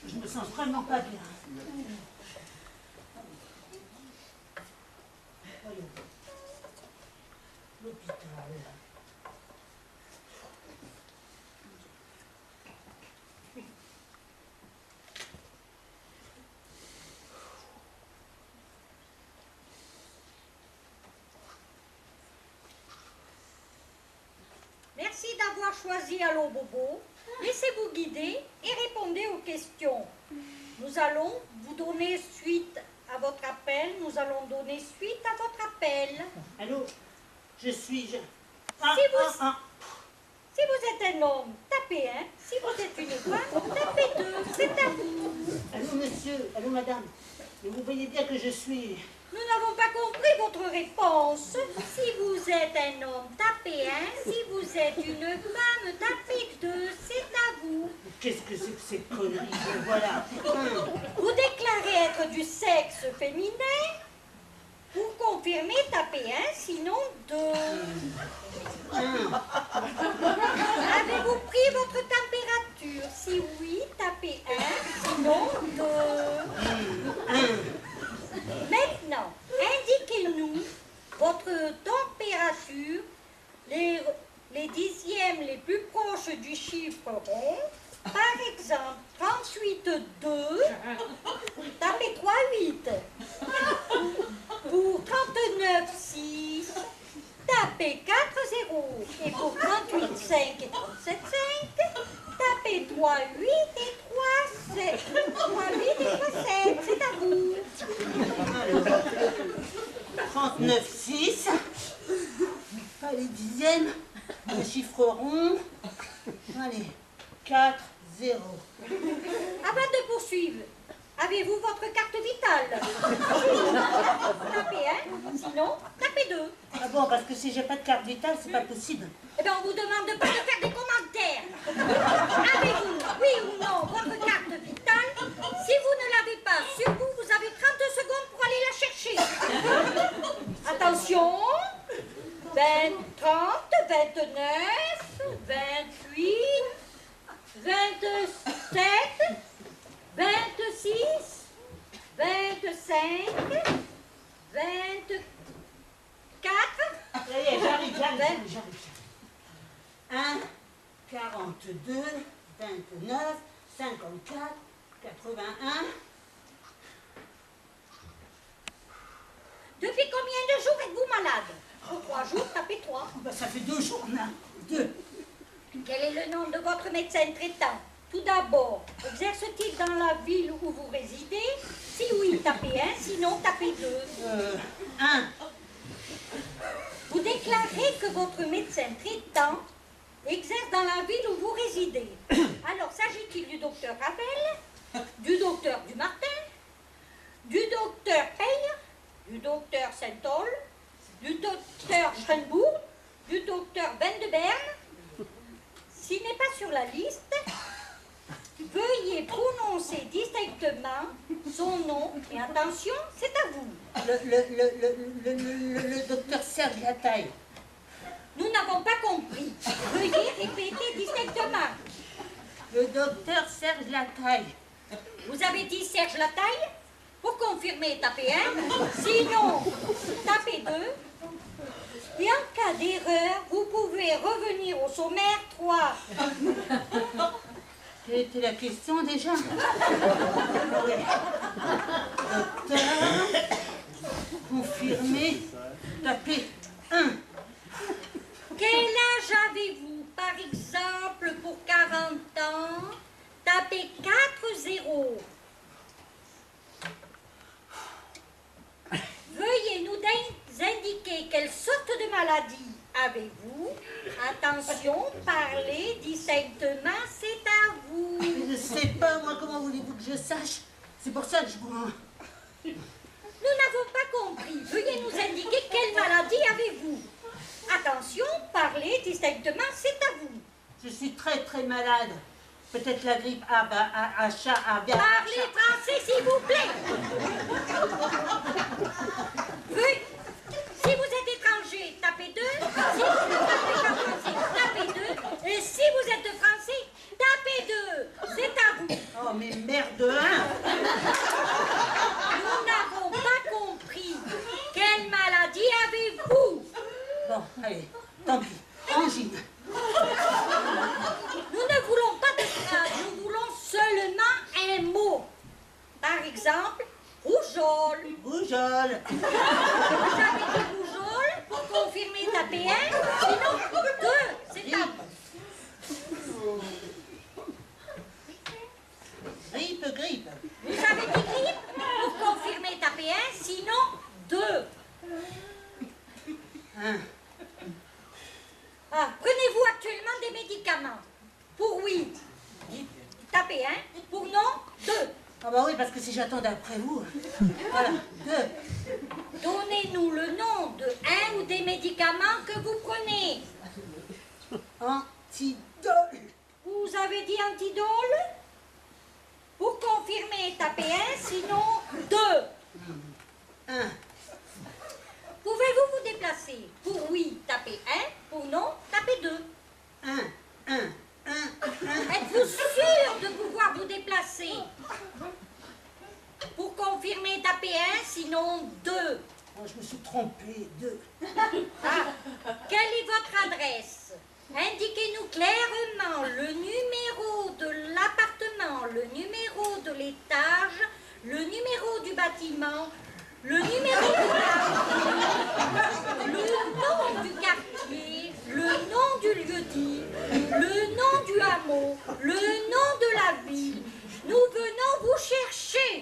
Je me sens vraiment pas bien. Voyons. L'hôpital. Merci d'avoir choisi Allo Bobo. Laissez-vous guider et répondez aux questions. Nous allons vous donner suite à votre appel. Nous allons donner suite à votre appel. Allô, je suis... Si vous êtes un homme, tapez 1. Si vous êtes une femme, tapez 2. C'est à vous. Allô, monsieur, allô, madame. Mais vous voyez bien que je suis... Nous n'avons pas compris votre réponse. Si vous êtes un homme, tapez 1. Si vous êtes une femme, tapez 2. C'est à vous. Qu'est-ce que c'est que ces conneries? Voilà. Vous déclarez être du sexe féminin. Pour confirmer, tapez 1, sinon 2. Avez-vous pris votre température? Si oui, tapez 1, sinon 2. Maintenant, indiquez-nous votre température, les dixièmes les plus proches du chiffre rond. Par exemple, 38,2, tapez 3,8. Pour 39,6, tapez 4,0. Et pour 38,5 et 37,5, tapez 3,8 et 3,7. 3,8 et 3,7, c'est à vous. 39,6. Pas les dixièmes. Le chiffre rond. Allez. 4, 0. Avant de poursuivre, avez-vous votre carte vitale? Tapez 1, sinon tapez 2. Ah bon, parce que si j'ai pas de carte vitale, c'est pas possible. Eh bien, on vous demande pas de faire des commentaires. Avez-vous, oui ou non, votre carte vitale? Si vous ne l'avez pas sur vous, vous avez 32 secondes pour aller la chercher. Attention. 20, 30, 29, 28... 27, 26, 25, 24. Ça y est, j'arrive. 1, 42, 29, 54, 81. Depuis combien de jours êtes-vous malade? Pour 3 jours, tapez 3. Bah, ça fait 2 jours, là. 2. Quel est le nom de votre médecin traitant? Tout d'abord, exerce-t-il dans la ville où vous résidez? Si oui, tapez 1, sinon tapez 2. 1. Vous déclarez que votre médecin traitant exerce dans la ville où vous résidez. Alors, s'agit-il du docteur Ravel, du docteur Dumartin, du docteur Paye, du docteur Saint-Ol, du docteur Schrenbourg, du docteur Ben de Berne? S'il n'est pas sur la liste, veuillez prononcer distinctement son nom et attention, c'est à vous. Le docteur Serge Lataille. Nous n'avons pas compris. Veuillez répéter distinctement. Le docteur Serge Lataille. Vous avez dit Serge Lataille? Pour confirmer, tapez 1. Sinon, tapez 2. Et en cas d'erreur, vous pouvez revenir au sommaire 3. Quelle était la question déjà? Docteur, confirmé, tapez 1. Quel âge avez-vous? Par exemple, pour 40 ans, tapez 4-0. Veuillez nous indiquer quelle sorte de maladie avez-vous. Attention, parlez distinctement, c'est à vous. Je ne sais pas, moi, comment voulez-vous que je sache? C'est pour ça que je vous... Nous n'avons pas compris. Veuillez nous indiquer quelle maladie avez-vous. Attention, parlez distinctement, c'est à vous. Je suis très très malade. Peut-être la grippe à chat, à bien. Parlez français, s'il vous plaît. Bon, allez, tant pis. Angine. Nous ne voulons pas de phrase, nous voulons seulement un mot. Par exemple, rougeole. Rougeole. Vous avez dit rougeole pour confirmer tapez 1, sinon 2, c'est à vous. Grippe, grippe. Vous avez dit grippe pour confirmer tapez 1, sinon 2. Hein. Ah, prenez-vous actuellement des médicaments? Pour oui, tapez 1, pour non, 2. Ah bah oui, parce que si j'attends d'après vous... Voilà, 2. Donnez-nous le nom de un ou des médicaments que vous prenez. Antidol. Vous avez dit antidole? Pour confirmer, tapez 1, sinon 2. 1. Pouvez-vous vous déplacer? Pour oui, tapez 1, pour non, tapez 2. 1. Êtes-vous sûr de pouvoir vous déplacer? Pour confirmer, tapez 1, sinon 2. Oh, je me suis trompée, 2. Ah, quelle est votre adresse? Indiquez-nous clairement le numéro de l'appartement, le numéro de l'étage, le numéro du bâtiment, le numéro du quartier, le nom du quartier, le nom du lieu-dit, le nom du hameau, le nom de la ville. Nous venons vous chercher.